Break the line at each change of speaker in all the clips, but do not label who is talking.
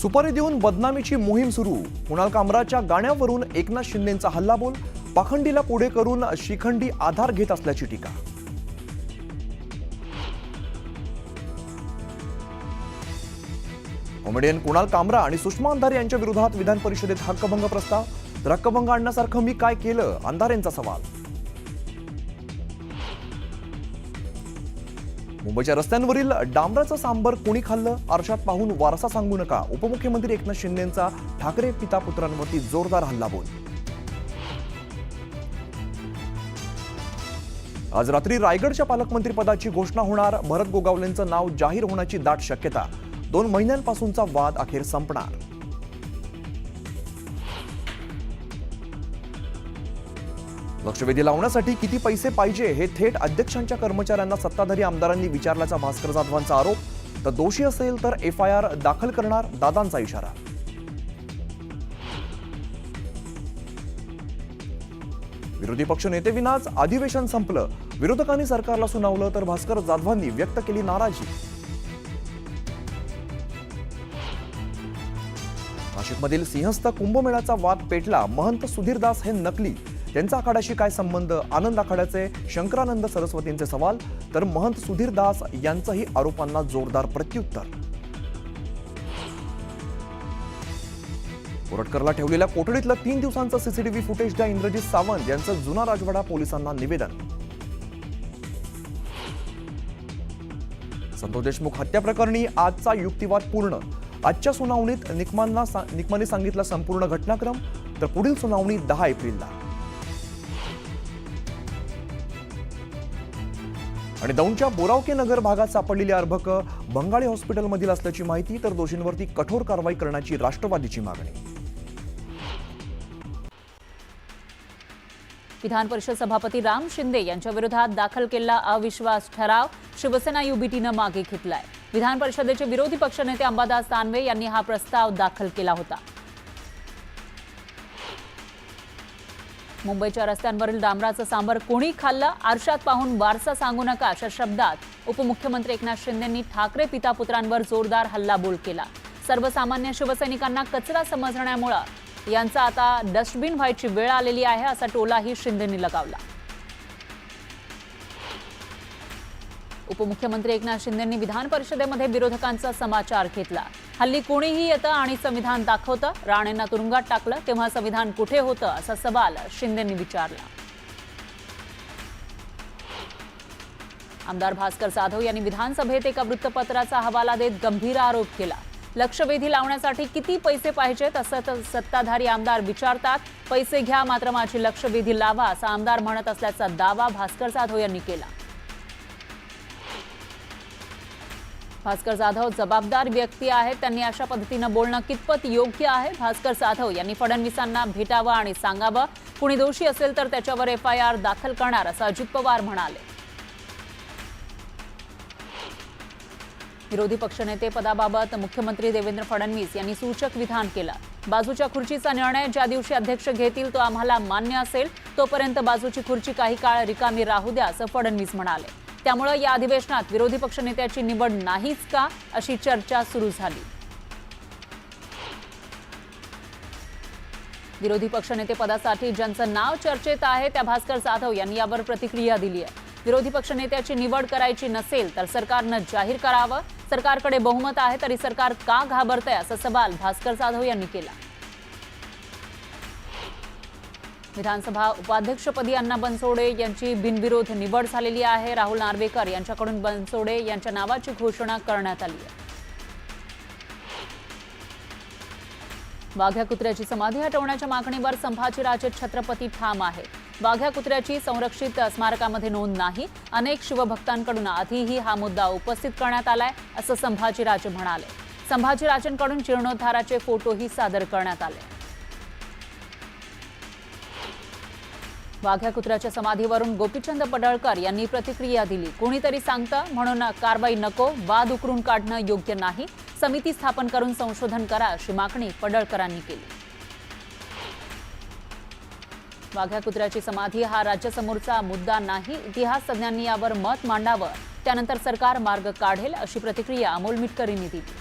सुपारी देऊन बदनामीची मोहीम सुरू। कुणाल कामराच्या गाण्यावरून एकनाथ शिंदेंचा हल्लाबोल। पाखंडीला पुढे करून शिखंडी आधार घेत असल्याची टीका। कॉमेडियन कुणाल कामरा आणि सुषमा अंधारे यांच्या विरोधात विधान परिषदेत हक्कभंग प्रस्ताव। तर हक्कभंग आणण्यासारखं मी काय केलं, अंधारेंचा सवाल। मुंबईच्या रस्त्यांवरील डांबराचं सांबर कोणी खाल्लं, आरशात पाहून वारसा सांगू नका। उपमुख्यमंत्री एकनाथ शिंदेंचा ठाकरे पिता पुत्रांवरती जोरदार हल्लाबोल। आज रात्री रायगडच्या पालकमंत्रीपदाची घोषणा होणार। भरत गोगावलेंचं नाव जाहीर होण्याची दाट शक्यता। 2 महिन्यांपासूनचा वाद अखेर संपणार। लक्षवेधी लावण्यासाठी किती पैसे पाहिजे हे थेट अध्यक्षांच्या कर्मचाऱ्यांना सत्ताधारी आमदारांनी विचारल्याचा भास्कर जाधवांचा आरोप। तर दोषी असेल तर FIR दाखल करणार, दादांचा इशारा। विरोधी पक्ष नेतेविनाच अधिवेशन संपलं। विरोधकांनी सरकारला सुनावलं तर भास्कर जाधवांनी व्यक्त केली नाराजी। नाशिकमधील सिंहस्थ कुंभमेळ्याचा वाद पेटला। महंत सुधीरदास हे नकली, त्यांचा आखाड्याशी काय संबंध? आनंद आखाड्याचे शंकरानंद सरस्वतींचे सवाल। तर महंत सुधीरदास यांचंही आरोपांना जोरदार प्रत्युत्तर। कोरटकरला ठेवलेल्या कोठडीतलं 3 दिवसांचं CCTV फुटेज द्या, इंद्रजित सावंत यांचं जुना राजवाडा पोलिसांना निवेदन। संतोष देशमुख हत्या प्रकरणी आजचा युक्तिवाद पूर्ण। आजच्या सुनावणीत निकमाने सांगितला संपूर्ण घटनाक्रम। तर पुढील सुनावणी 10 एप्रिलला। आणि दौंडच्या बोरावके नगर भागात सापडलेली अर्भकं बंगाळी हॉस्पिटलमधील असल्याची माहिती। तर दोषींवरती कठोर कारवाई करण्याची राष्ट्रवादीची मागणी।
विधान परिषद सभापती राम शिंदे यांच्या विरोधात दाखल केलेला अविश्वास ठराव शिवसेना UBTनं मागे घेतलाय। विधान परिषदेचे विरोधी पक्षनेते अंबादास दानवे यांनी हा प्रस्ताव दाखल केला होता। मुंबईच्या रस्त्यांवरील डांबराचं सांबर कोणी खाल्लं, आरशात पाहून वारसा सांगू नका अशा शब्दात उपमुख्यमंत्री एकनाथ शिंदेंनी ठाकरे पिता पुत्रांवर जोरदार हल्लाबोल केला। सर्वसामान्य शिवसैनिकांना कचरा समजण्यामुळे यांचा आता डस्टबिन व्हायची वेळ आलेली आहे असा टोलाही शिंदेंनी लगावला। उपमुख्यमंत्री एकनाथ शिंदेंनी विधान परिषदेमध्ये विरोधकांचा समाचार घेतला। हल्ली कोणीही येतं आणि संविधान दाखवतं, राणेंना तुरुंगात टाकलं तेव्हा संविधान कुठे होतं असा सवाल शिंदेंनी विचारला। आमदार भास्कर जाधव यांनी विधानसभेत एका वृत्तपत्राचा हवाला देत गंभीर आरोप केला। लक्षवेधी लावण्यासाठी किती पैसे पाहिजेत असं सत्ताधारी आमदार विचारतात। पैसे घ्या मात्र माझी लक्षवेधी लावा असा आमदार म्हणत असल्याचा दावा भास्कर जाधव यांनी केला। भास्कर जाधव जबाबदार व्यक्ती आहेत, त्यांनी अशा पद्धतीनं बोलणं कितपत योग्य आहे? भास्कर जाधव यांनी फडणवीसांना भेटावं आणि सांगावं, कुणी दोषी असेल तर त्याच्यावर FIR दाखल करणार असं अजित पवार म्हणाले। विरोधी पक्षनेते पदाबाबत मुख्यमंत्री देवेंद्र फडणवीस यांनी सूचक विधान केलं। बाजूच्या खुर्चीचा निर्णय ज्या दिवशी अध्यक्ष घेतील तो आम्हाला मान्य असेल, तोपर्यंत बाजूची खुर्ची काही काळ रिकामी राहू द्या असं फडणवीस म्हणाले। त्यामुळे या अधिवेशनात विरोधी पक्षनेत्याची निवड नाहीच का अशी चर्चा सुरू झाली। विरोधी पक्षनेते पदासाठी ज्यांचं नाव चर्चेत आहे त्या भास्कर जाधव यांनी यावर प्रतिक्रिया दिली आहे। विरोधी पक्षनेत्याची निवड करायची नसेल तर सरकारनं जाहीर करावं। सरकारकडे बहुमत आहे तरी सरकार का घाबरतंय असा सवाल भास्कर जाधव यांनी केला। विधानसभा उपाध्यक्षपदी अण्णा बनसोडे यांची बिनविरोध निवड झालेली आहे। राहुल नार्वेकर यांच्याकडून बनसोडे यांच्या नावाची घोषणा करण्यात आली आहे। वाघ्या कुत्र्याची समाधी हटवण्याच्या मागणीवर संभाजीराजे छत्रपती ठाम आहेत। वाघ्या कुत्र्याची संरक्षित स्मारकामध्ये नोंद नाही। अनेक शिवभक्तांकडून आधीही हा मुद्दा उपस्थित करण्यात आलाय असं संभाजीराजे म्हणाले। संभाजीराजेंकडून जीर्णोद्धाराचे फोटोही सादर करण्यात आले। वाघ्या कुत्र्याच्या समाधीवरून गोपीचंद पडळकर यांनी प्रतिक्रिया दिली। कोणीतरी सांगतं म्हणून कारवाई नको, वाद उकरून काढणं योग्य नाही। समिती स्थापन करून संशोधन करा अशी मागणी पडळकरांनी केली। वाघ्या कुत्र्याची समाधी हा राज्यासमोरचा मुद्दा नाही, इतिहास तज्ञांनी यावर मत मांडावं, त्यानंतर सरकार मार्ग काढेल अशी प्रतिक्रिया अमोल मिटकरींनी दिली।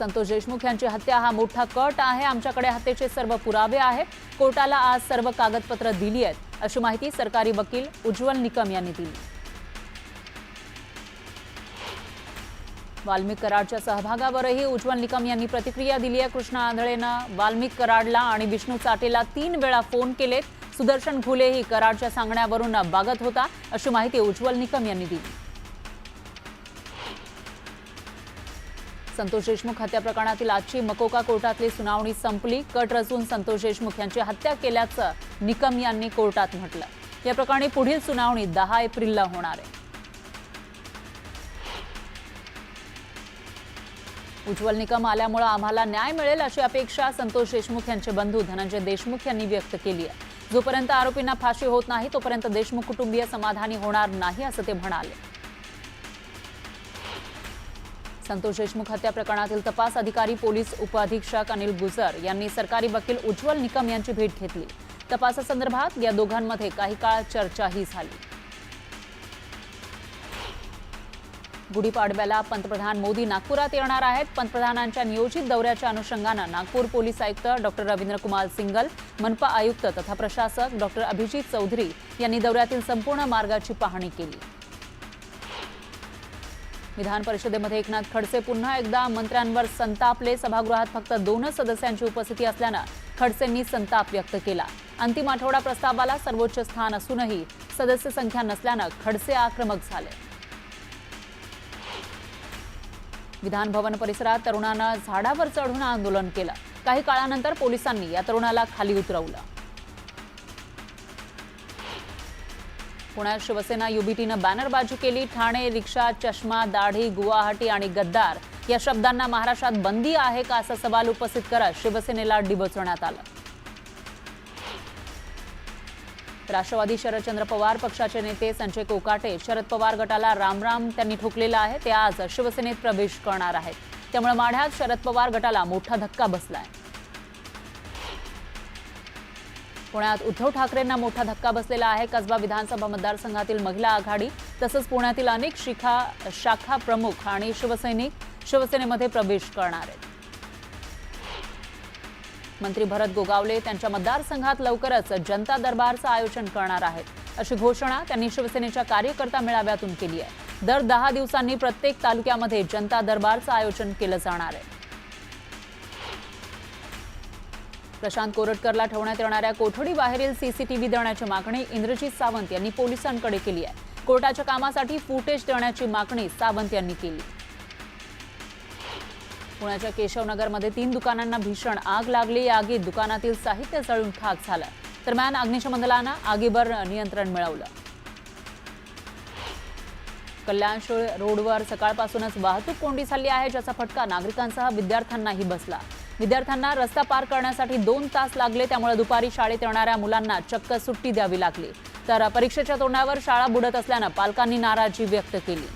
संतोष देशमुख यांची हत्या हा मोठा कट आहे. आमच्याकडे हत्येचे सर्व पुरावे आहेत. कोर्टाला आज सर्व कागदपत्र दिली आहेत, अशी माहिती सरकारी वकील उज्ज्वल निकम यांनी दिली. वाल्मिक कराडच्या सहभागावरही उज्ज्वल निकम यांनी प्रतिक्रिया दिली आहे. कृष्णा आंधळेनं वाल्मिक कराडला आणि विष्णू चाटेला 3 वेळा फोन केलेत. सुदर्शन घुलेही कराडच्या सांगण्यावरून बागत होता, अशी माहिती उज्ज्वल निकम यांनी दिली. संतोष देशमुख हत्या प्रकरणातील आजची मकोका कोर्टातली सुनावणी संपली. कट रचून संतोष देशमुख यांची हत्या केल्याचं निकम यांनी कोर्टात म्हटलं. या प्रकरणी पुढील सुनावणी 10 एप्रिलला होणार आहे. उज्ज्वल निकम आल्यामुळे आम्हाला न्याय मिळेल अशी अपेक्षा संतोष देशमुख यांचे बंधू धनंजय देशमुख यांनी व्यक्त केली आहे. जोपर्यंत आरोपींना फाशी होत नाही तोपर्यंत देशमुख कुटुंबीय समाधानी होणार नाही, असं ते म्हणाले. संतोष देशमुख हत्या प्रकरणातील तपास अधिकारी पोलीस उपअधीक्षक अनिल गुजर यांनी सरकारी वकील उज्ज्वल निकम यांची भेट घेतली. तपासासंदर्भात या दोघांमध्ये काही काळ चर्चाही झाली. गुढीपाडव्याला पंतप्रधान मोदी नागपुरात येणार आहेत. पंतप्रधानांच्या नियोजित दौऱ्याच्या अनुषंगानं नागपूर पोलीस आयुक्त डॉक्टर रवींद्र कुमार सिंगल, मनपा आयुक्त तथा प्रशासक डॉक्टर अभिजित चौधरी यांनी दौऱ्यातील संपूर्ण मार्गाची पाहणी केली. विधान परिषदेमध्ये एकनाथ खडसे पुन्हा एकदा मंत्र्यांवर संतापले. सभागृहात फक्त 2 सदस्यांची उपस्थिती असल्यानं खडसेंनी संताप व्यक्त केला. अंतिम आठवडा प्रस्तावाला सर्वोच्च स्थान असूनही सदस्य संख्या नसल्यानं खडसे आक्रमक झाले. विधान भवन परिसरात तरुणानं झाडावर चढून आंदोलन केलं. काही काळानंतर पोलिसांनी या तरुणाला खाली उतरवलं. पुण्यात शिवसेना युबीटीनं बॅनरबाजी केली. ठाणे, रिक्षा, चष्मा, दाढी, गुवाहाटी आणि गद्दार या शब्दांना महाराष्ट्रात बंदी आहे का, असा सवाल उपस्थित करत शिवसेनेला डिवचण्यात आलं. राष्ट्रवादी शरदचंद्र पवार पक्षाचे नेते संजय कोकाटे शरद पवार गटाला रामराम त्यांनी ठोकलेला आहे. ते आज शिवसेनेत प्रवेश करणार आहेत. त्यामुळे माढ्यात शरद पवार गटाला मोठा धक्का बसलाय. पुण्यात उद्धव ठाकरेंना मोठा धक्का बसलेला आहे. कसबा विधानसभा मतदारसंघातील महिला आघाडी तसंच पुण्यातील अनेक शाखा प्रमुख आणि शिवसैनिक शिवसेनेमध्ये प्रवेश करणार आहेत. मंत्री भरत गोगावले त्यांच्या मतदारसंघात लवकरच जनता दरबारचं आयोजन करणार आहेत, अशी घोषणा त्यांनी शिवसेनेच्या कार्यकर्ता मेळाव्यातून केली आहे. दर 10 दिवसांनी प्रत्येक तालुक्यामध्ये जनता दरबारचं आयोजन केलं जाणार आहे. प्रशांत कोरटकरला ठेवण्यात येणाऱ्या कोठडीबाहेरील सीसीटीव्ही देण्याची मागणी इंद्रजीत सावंत यांनी पोलिसांकडे केली आहे. कोर्टाच्या कामासाठी फुटेज देण्याची मागणी सावंत यांनी केली. पुण्याच्या केशवनगरमध्ये 3 दुकानांना भीषण आग लागली. या आगीत दुकानातील साहित्य जळून खाक झालं. दरम्यान अग्निशमन दलानं आगीवर नियंत्रण मिळवलं. कल्याण रोडवर सकाळपासूनच वाहतूक कोंडी झाली आहे, ज्याचा फटका नागरिकांसह विद्यार्थ्यांनाही बसला. विद्यार्थ्यांना रस्ता पार करण्यासाठी 2 तास लागले. त्यामुळे दुपारी शाळेत येणाऱ्या मुलांना चक्क सुट्टी द्यावी लागली. तर परीक्षेच्या तोंडावर शाळा बुडत असल्यानं पालकांनी नाराजी व्यक्त केली.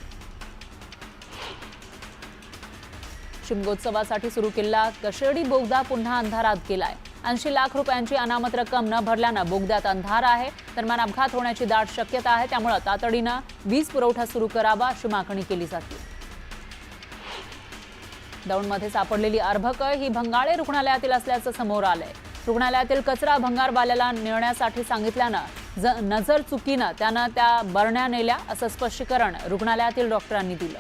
शिमगोत्सवासाठी सुरू केलेला कशेडी बोगदा पुन्हा अंधारात गेलाय. 80 लाख रुपयांची अनामत रक्कम न भरल्यानं बोगद्यात अंधार आहे. दरम्यान अपघात होण्याची दाट शक्यता आहे. त्यामुळे तातडीनं वीज पुरवठा सुरू करावा, अशी मागणी केली जाते. दौंडमध्ये सापडलेली अर्भकं ही भंगाळे रुग्णालयातील असल्याचं समोर आलंय. रुग्णालयातील कचरा भंगारवाल्याला नेण्यासाठी सांगितल्यानं नजर चुकीनं त्यानं त्या बरण्या नेल्या, असं स्पष्टीकरण रुग्णालयातील डॉक्टरांनी दिलं.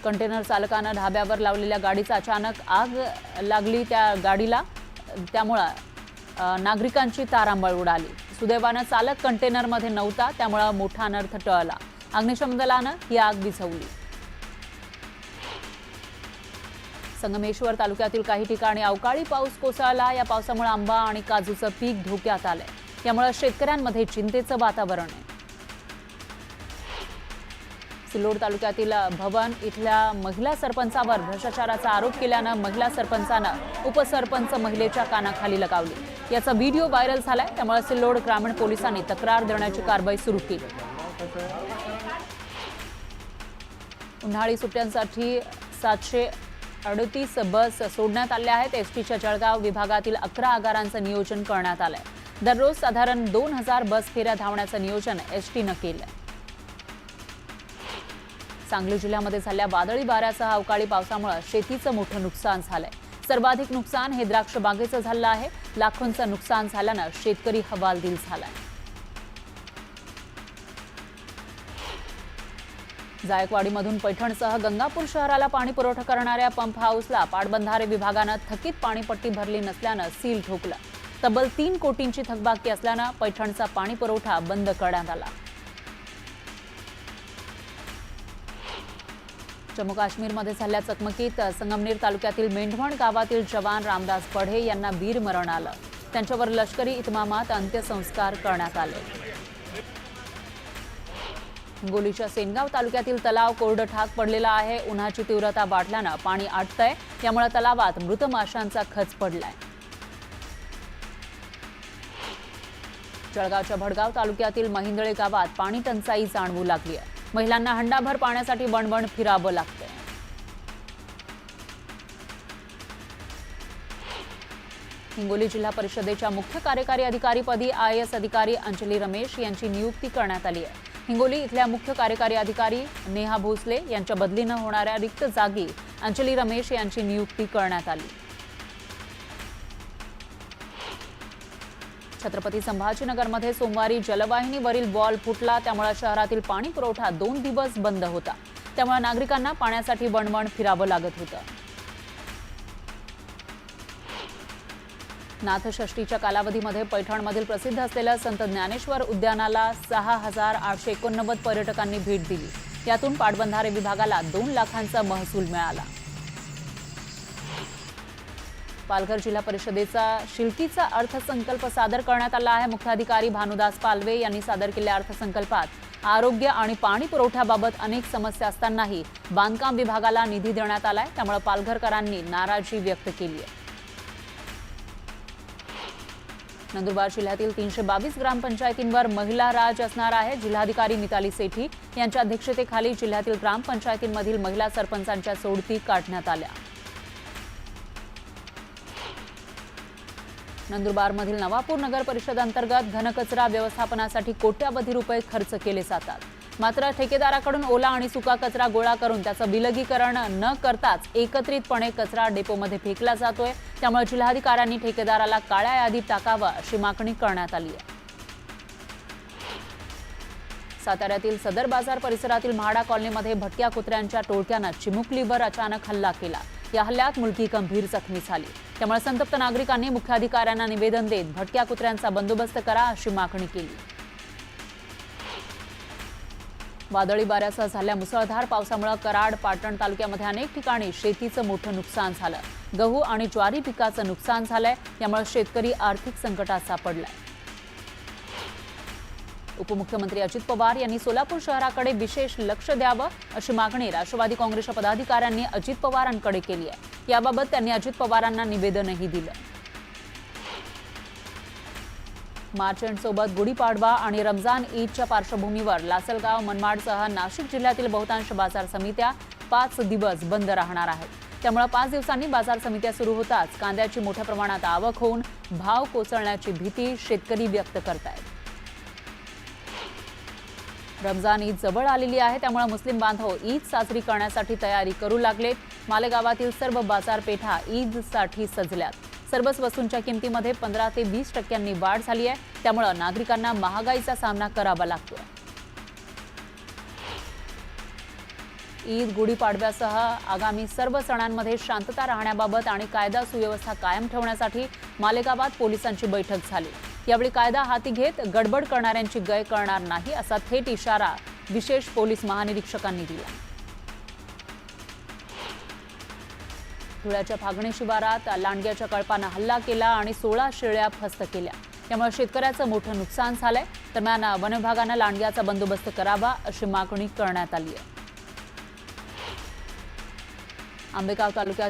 कंटेनर चालकानं ढाब्यावर लावलेल्या गाडीचा अचानक आग लागली त्या गाडीला. त्यामुळं नागरिकांची तारांबळ उडाली. सुदैवानं चालक कंटेनरमध्ये नव्हता, त्यामुळं मोठा अनर्थ टळला. अग्निशमन दलानं ही आग विझवली. संगमेश्वर तालुक्यातील काही ठिकाणी अवकाळी पाऊस कोसळला. या पावसामुळे आंबा आणि काजूचं पीक धोक्यात आलंय. त्यामुळे शेतकऱ्यांमध्ये चिंतेचं वातावरण आहे. सिल्लोड तालुक्यातील भवन इथल्या महिला सरपंचावर भ्रष्टाचाराचा आरोप केल्यानं महिला सरपंचानं उपसरपंच महिलेच्या कानाखाली लगावली. याचा व्हिडिओ व्हायरल झालाय. त्यामुळे सिल्लोड ग्रामीण पोलिसांनी तक्रार देण्याची कारवाई सुरू केली. उन्हाळी सुट्ट्यांसाठी 738 बस सोडण्यात आल्या आहेत. एसटीच्या जळगाव विभागातील 11 आगारांचं नियोजन करण्यात आलंय. दररोज साधारण 2000 बस फेऱ्या धावण्याचं नियोजन एसटीनं केलंय. सांगली जिल्ह्यामध्ये झालेल्या वादळी वाऱ्यासह अवकाळी पावसामुळे शेतीचं मोठं नुकसान झालंय। सर्वाधिक नुकसान हे द्राक्ष बागेचं झालं आहे। लाखोंचं नुकसान झाल्यानं शेतकरी हवालदिल झालाय। जायकवाडीमधून पैठणसह गंगापूर शहराला पाणी पुरवठा करणाऱ्या पंप हाऊसला पाटबंधारे विभागानं थकीत पाणीपट्टी भरली नसल्यानं सील ठोकलं। तब्बल 3 कोटींची थकबाकी असल्यानं पैठणचा पाणी पुरवठा बंद करण्यात आला। जम्मू काश्मीरमध्ये झालेल्या चकमकीत संगमनेर तालुक्यातील मेंढवण गावातील जवान रामदास बढे यांना वीरमरण आलं। त्यांच्यावर लष्करी इतमामात अंत्यसंस्कार करण्यात आले। हिंगोलीच्या सेनगाव तालुक्यातील तलाव कोरडठाक पडलेला आहे। उन्हाची तीव्रता वाढल्यानं पाणी आटतंय, त्यामुळे तलावात मृत माशांचा खच पडलाय। जळगावच्या भडगाव तालुक्यातील महिंदळे गावात पाणी टंचाई जाणवू लागली आहे। महिलांना हंडाभर पाण्यासाठी वणवण फिरावं लागतंय। हिंगोली जिल्हा परिषदेच्या मुख्य कार्यकारी अधिकारीपदी IAS अधिकारी अंजली रमेश यांची नियुक्ती करण्यात आली आहे। हिंगोली इथल्या मुख्य कार्यकारी अधिकारी नेहा भोसले यांच्या बदलीनं होणाऱ्या रिक्त जागी अंजली रमेश यांची नियुक्ती करण्यात आली। छत्रपती संभाजीनगरमध्ये सोमवारी जलवाहिनीवरील वॉल फुटला, त्यामुळे शहरातील पाणी पुरवठा 2 दिवस बंद होता। त्यामुळे नागरिकांना पाण्यासाठी वणवण फिरावं लागत होतं। नाथषष्ठीच्या कालावधीमध्ये पैठणमधील प्रसिद्ध असलेल्या संत ज्ञानेश्वर उद्यानाला 6,889 पर्यटकांनी भेट दिली। यातून पाटबंधारे विभागाला 2 लाखांचा महसूल मिळाला। पालघर जिल्हा परिषदेचा शिलकीचा अर्थसंकल्प सादर करण्यात आला आहे। मुख्याधिकारी भानुदास पालवे यांनी सादर केलेल्या अर्थसंकल्पात आरोग्य आणि पाणी पुरवठ्याबाबत अनेक समस्या असतानाही बांधकाम विभागाला निधी देण्यात आलाय। त्यामुळे पालघरकरांनी नाराजी व्यक्त केली आहे। नंदुरबार जिल्ह्यातील 322 ग्रामपंचायतींवर महिला राज असणार आहे। जिल्हाधिकारी मिताली सेठी यांच्या अध्यक्षतेखाली जिल्ह्यातील ग्रामपंचायतींमधील महिला सरपंचांच्या सोडती काढण्यात आल्या। नंदुरबारमधील नवापूर नगर परिषद अंतर्गत घनकचरा व्यवस्थापनासाठी कोट्यावधी रुपये खर्च केले जातात। मात्र ठेकेदाराकडून ओला आणि सुका कचरा गोळा करून त्याचं विलगीकरण न करताच एकत्रितपणे कचरा डेपोमध्ये फेकला जातोय। त्यामुळे जिल्हाधिकाऱ्यांनी ठेकेदाराला काळ्या यादीत टाकावं अशी मागणी करण्यात आली आहे। साताऱ्यातील सदर बाजार परिसरातील म्हाडा कॉलनीमध्ये भटक्या कुत्र्यांच्या टोळक्यानं चिमुकलीवर अचानक हल्ला केला। या हल्ल्यात मुलगी गंभीर जखमी झाली। त्यामुळे संतप्त नागरिकांनी मुख्याधिकाऱ्यांना निवेदन देत भटक्या कुत्र्यांचा बंदोबस्त करा अशी मागणी केली। वादळी वाऱ्यासह झालेल्या मुसळधार पावसामुळे कराड, पाटण तालुक्यामध्ये अनेक ठिकाणी शेतीचं मोठं नुकसान झालं। गहू आणि ज्वारी पिकाचं नुकसान झालंय। यामुळे शेतकरी आर्थिक संकटात सापडलाय। उपमुख्यमंत्री अजित पवार यांनी सोलापूर शहराकडे विशेष लक्ष द्यावं अशी मागणी राष्ट्रवादी काँग्रेसच्या पदाधिकाऱ्यांनी अजित पवारांकडे केली आहे। याबाबत त्यांनी अजित पवारांना निवेदनही दिलं। मार्च एंडसोबत गुढीपाडवा आणि रमजान ईदच्या पार्श्वभूमीवर लासलगाव, मनमाडसह नाशिक जिल्ह्यातील बहुतांश बाजार समित्या 5 दिवस बंद राहणार आहेत। त्यामुळे 5 दिवसांनी बाजार समित्या सुरू होताच कांद्याची मोठ्या प्रमाणात आवक होऊन भाव कोसळण्याची भीती शेतकरी व्यक्त करतायत। रमजान ईद जवळ आलेली आहे, त्यामुळे मुस्लिम बांधव ईद साजरी करण्यासाठी तयारी करू लागलेत। मालेगावातील सर्व बाजारपेठा ईदसाठी सजल्यात। सर्वच वस्तूंच्या किमतीमध्ये 15 ते 20% वाढ झाली आहे। त्यामुळे नागरिकांना महागाईचा सामना करावा लागतोय। ईद, गुढीपाडव्यासह आगामी सर्व सणांमध्ये शांतता राहण्याबाबत आणि कायदा सुव्यवस्था कायम ठेवण्यासाठी मालेगावात पोलिसांची बैठक झाली। यावेळी कायदा हाती घेत गडबड करणाऱ्यांची गय करणार नाही असा थेट इशारा विशेष पोलीस महानिरीक्षकांनी दिला। धुळ्याच्या फागणे शिवारात लांडग्याच्या कळपानं हल्ला केला आणि 16 शेळ्या फस्त केल्या। त्यामुळे शेतकऱ्याचं मोठं नुकसान झालंय। दरम्यान वन विभागानं लांडग्याचा बंदोबस्त करावा अशी मागणी करण्यात आली आहे। आंबेगाव तालुक्यात